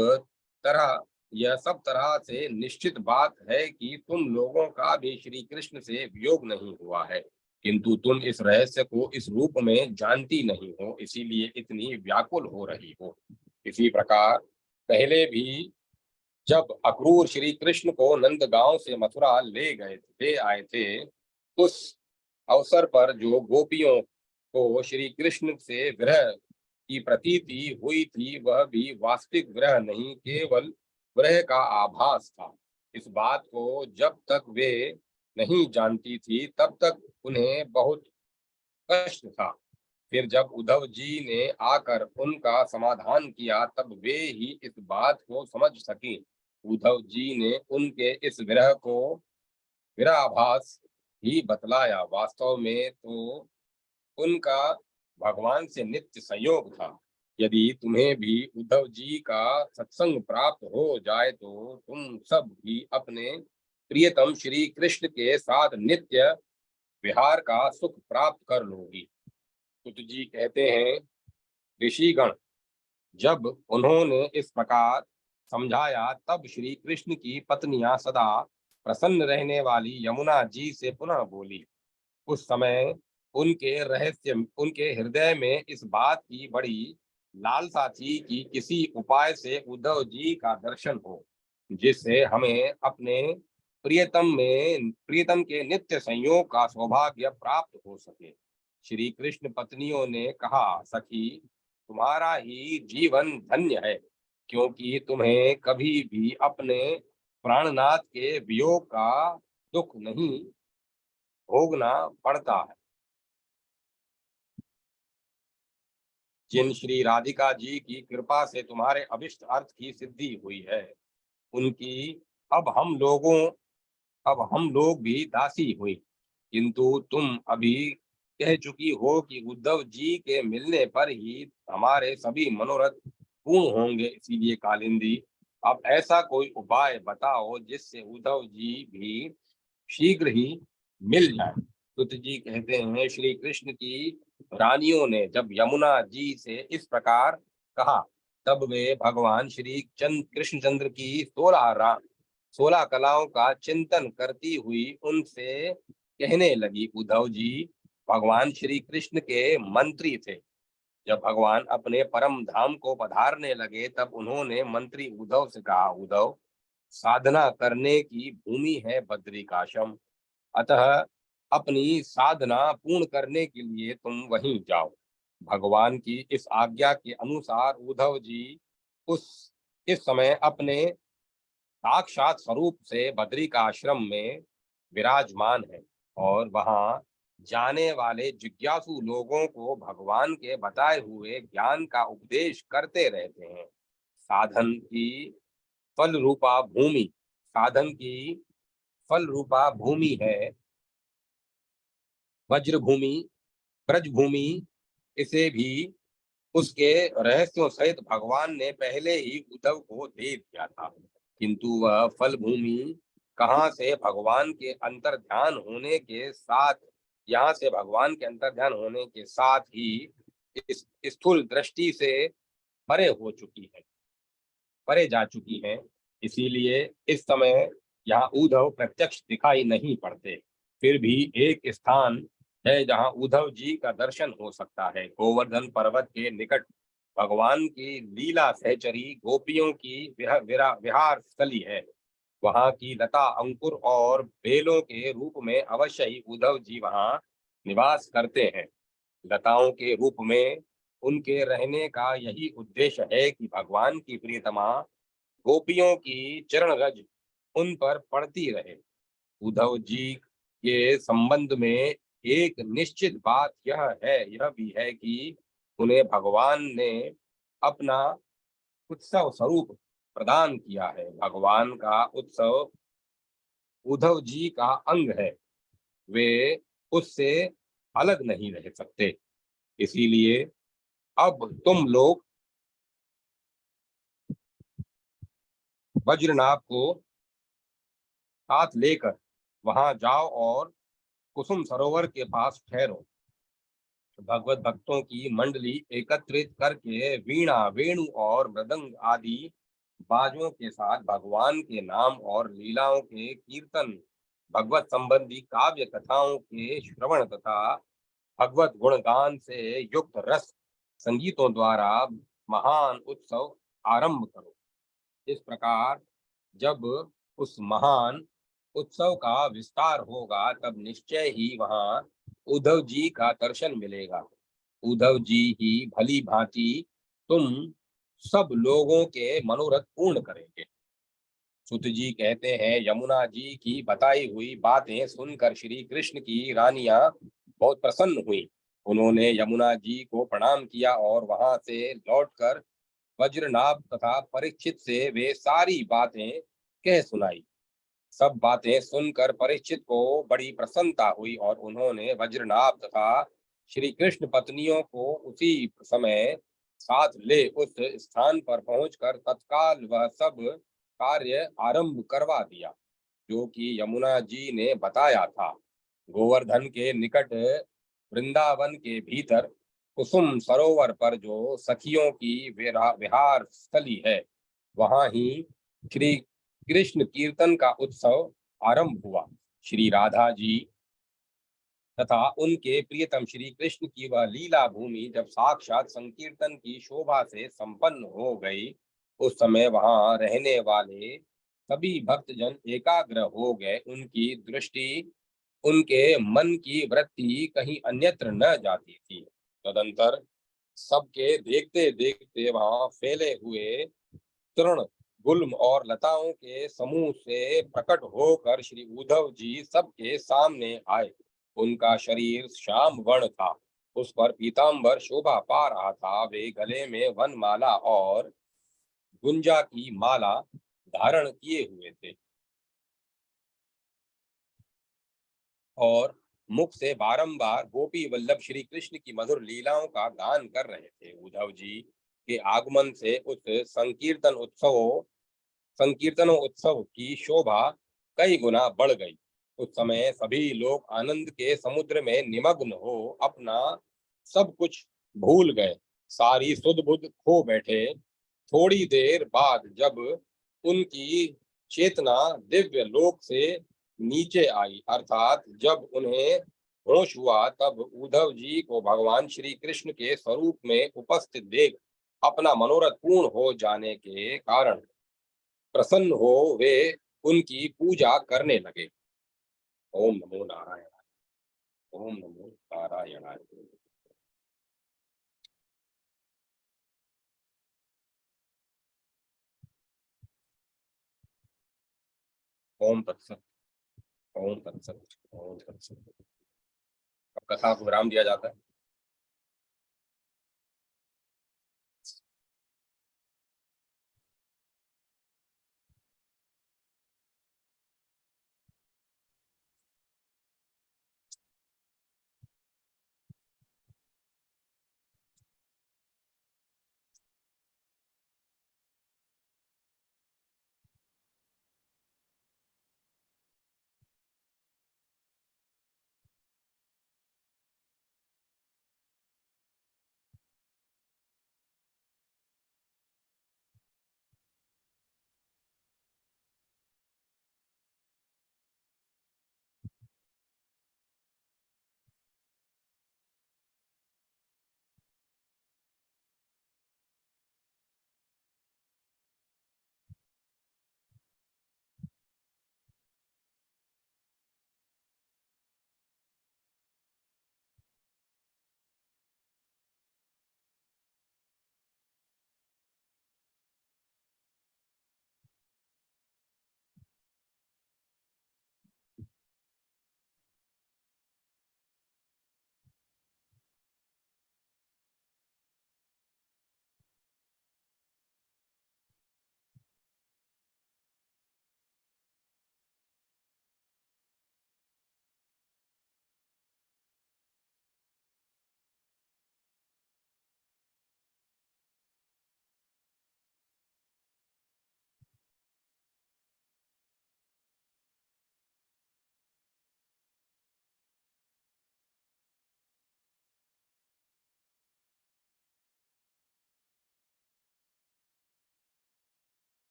तरह यह सब तरह से निश्चित बात है कि तुम लोगों का भी श्री कृष्ण से वियोग नहीं हुआ है। किंतु तुम इस रहस्य को इस रूप में जानती नहीं हो, इसीलिए इतनी व्याकुल हो रही हो। इसी प्रकार पहले भी जब अक्रूर श्री कृष्ण को नंदगांव से मथुरा ले आए थे, उस अवसर पर जो गोपियों को श्री कृष्ण से विरह की प्रतीति हुई थी, वह भी वास्तविक विरह नहीं, केवल विरह का आभास था। इस बात को जब तक वे नहीं जानती थी, तब तक उन्हें बहुत कष्ट था। फिर जब उद्धव जी ने आकर उनका समाधान किया, तब वे ही इस बात को समझ सके। उद्धव जी ने उनके इस विरह को विरहाभास ही बतलाया। वास्तव में तो उनका भगवान से नित्य संयोग था। यदि तुम्हें भी उद्धव जी का सत्संग प्राप्त हो जाए, तो तुम सब भी अपने प्रियतम श्री कृष्ण के साथ नित्य विहार का सुख प्राप्त कर लोगी। सुत जी कहते हैं, ऋषिगण जब उन्होंने इस प्रकार समझाया, तब श्री कृष्ण की पत्नियां सदा प्रसन्न रहने वाली यमुना जी से पुनः बोली। उस समय उनके हृदय में इस बात की बड़ी लालसा थी कि किसी उपाय से उद्धव जी का दर्शन हो, जिससे हमें अपने प्रियतम के नित्य संयोग का सौभाग्य प्राप्त हो सके। श्री कृष्ण पत्नियों ने कहा, सखी, तुम्हारा ही जीवन धन्य है, क्योंकि तुम्हें कभी भी अपने प्राणनाथ के वियोग का दुख नहीं भोगना पड़ता है। जिन श्री राधिका जी की कृपा से तुम्हारे अभिष्ट अर्थ की सिद्धि हुई है, उनकी अब हम लोगों अब हम लोग भी दासी हुई। किंतु तुम अभी कह चुकी हो कि उद्धव जी के मिलने पर ही हमारे सभी मनोरथ पूर्ण होंगे। इसीलिए कालिंदी, अब ऐसा कोई उपाय बताओ जिससे उद्धव जी भी शीघ्र ही मिल जाए। सुत जी कहते हैं, श्री कृष्ण की रानियों ने जब यमुना जी से इस प्रकार कहा, तब वे भगवान श्री कृष्णचंद्र की 16 कलाओं का चिंतन करती हुई उनसे कहने लगी, उद्धव जी भगवान श्री कृष्ण के मंत्री थे। जब भगवान अपने परम धाम को पधारने लगे, तब उन्होंने मंत्री उद्धव से कहा, उद्धव, साधना करने की भूमि है बद्रिकाश्रम, अतः अपनी साधना पूर्ण करने के लिए तुम वहीं जाओ। भगवान की इस आज्ञा के अनुसार उद्धव जी उस इस समय अपने साक्षात स्वरूप से बद्री का आश्रम में विराजमान है, और वहां जाने वाले जिज्ञासु लोगों को भगवान के बताए हुए ज्ञान का उपदेश करते रहते हैं। साधन की फल रूपा भूमि साधन की फल रूपा भूमि है वज्र भूमि, ब्रज भूमि। इसे भी उसके रहस्यों सहित भगवान ने पहले ही उद्धव को दे दिया था। किंतु वह फल भूमि कहाँ से भगवान के अंतर ध्यान होने के साथ यहाँ से भगवान के अंतर ध्यान होने के साथ ही इस स्थूल दृष्टि से परे हो चुकी है, परे जा चुकी है। इसीलिए इस समय यहाँ उद्धव प्रत्यक्ष दिखाई नहीं पड़ते। फिर भी एक स्थान है जहाँ उद्धव जी का दर्शन हो सकता है। गोवर्धन पर्वत के निकट भगवान की लीला सहचरी गोपियों की विहार स्थली है। वहां की लता अंकुर और बेलों के रूप में अवश्य ही उद्धव जी वहां निवास करते हैं। लताओं के रूप में उनके रहने का यही उद्देश्य है कि भगवान की प्रियतमा गोपियों की चरण रज उन पर पड़ती रहे। उद्धव जी के संबंध में एक निश्चित बात यह भी है कि उन्हें भगवान ने अपना उत्सव स्वरूप प्रदान किया है। भगवान का उत्सव उद्धव जी का अंग है, वे उससे अलग नहीं रह सकते। इसीलिए अब तुम लोग वज्रनाभ को साथ लेकर वहां जाओ और कुसुम सरोवर के पास ठहरो। भगवत भक्तों की मंडली एकत्रित करके वीणा, वेणु और मृदंग आदि बाजों के साथ भगवान के नाम और लीलाओं के कीर्तन भगवत संबंधी काव्य कथाओं के श्रवण तथा भगवत गुणगान से युक्त रस संगीतों द्वारा महान उत्सव आरंभ करो। इस प्रकार जब उस महान उत्सव का विस्तार होगा तब निश्चय ही वहां उद्धव जी का दर्शन मिलेगा। उद्धव जी ही भली भांति तुम सब लोगों के मनोरथ पूर्ण करेंगे। सुत जी कहते हैं, यमुना जी की बताई हुई बातें सुनकर श्री कृष्ण की रानियां बहुत प्रसन्न हुई। उन्होंने यमुना जी को प्रणाम किया और वहां से लौटकर वज्रनाभ तथा परीक्षित से वे सारी बातें कह सुनाई। सब बातें सुनकर परीक्षित को बड़ी प्रसन्नता हुई और उन्होंने वज्रनाभ तथा श्री कृष्ण पत्नियों को उसी समय साथ ले उस स्थान पर पहुंचकर तत्काल वह सब कार्य आरंभ करवा दिया जो कि यमुना जी ने बताया था। गोवर्धन के निकट वृंदावन के भीतर कुसुम सरोवर पर जो सखियों की विहार स्थली है, वहां ही श्री कृष्ण कीर्तन का उत्सव आरंभ हुआ। श्री राधा जी तथा उनके प्रियतम श्री कृष्ण की वह लीला भूमि जब साक्षात संकीर्तन की शोभा से संपन्न हो गई, उस समय वहां रहने वाले सभी भक्तजन एकाग्र हो गए। उनकी दृष्टि, उनके मन की वृत्ति कहीं अन्यत्र न जाती थी। तदंतर सबके देखते देखते वहां फैले हुए तृण गुल्म और लताओं के समूह से प्रकट होकर श्री उद्धव जी सबके सामने आए। उनका शरीर श्याम वर्ण था, उस पर पीतांबर शोभा पा रहा था। वे गले में वनमाला और गुंजा की माला धारण किए हुए थे और मुख से बारंबार गोपी वल्लभ श्री कृष्ण की मधुर लीलाओं का गान कर रहे थे। उद्धव जी के आगमन से उस संकीर्तनों उत्सव की शोभा कई गुना बढ़ गई। उस समय सभी लोग आनंद के समुद्र में निमग्न हो अपना सब कुछ भूल गए, सारी सुध बुध खो बैठे। थोड़ी देर बाद जब उनकी चेतना दिव्य लोक से नीचे आई, अर्थात जब उन्हें होश हुआ, तब उद्धव जी को भगवान श्री कृष्ण के स्वरूप में उपस्थित देख अपना मनोरथ पूर्ण हो जाने के कारण प्रसन्न हो वे उनकी पूजा करने लगे। ओम नमो नारायण। ओम नमो नारायणाय। ओम तत्सत। ओम तत्सत। ओम तत्सत। अब कथा को विराम दिया जाता है।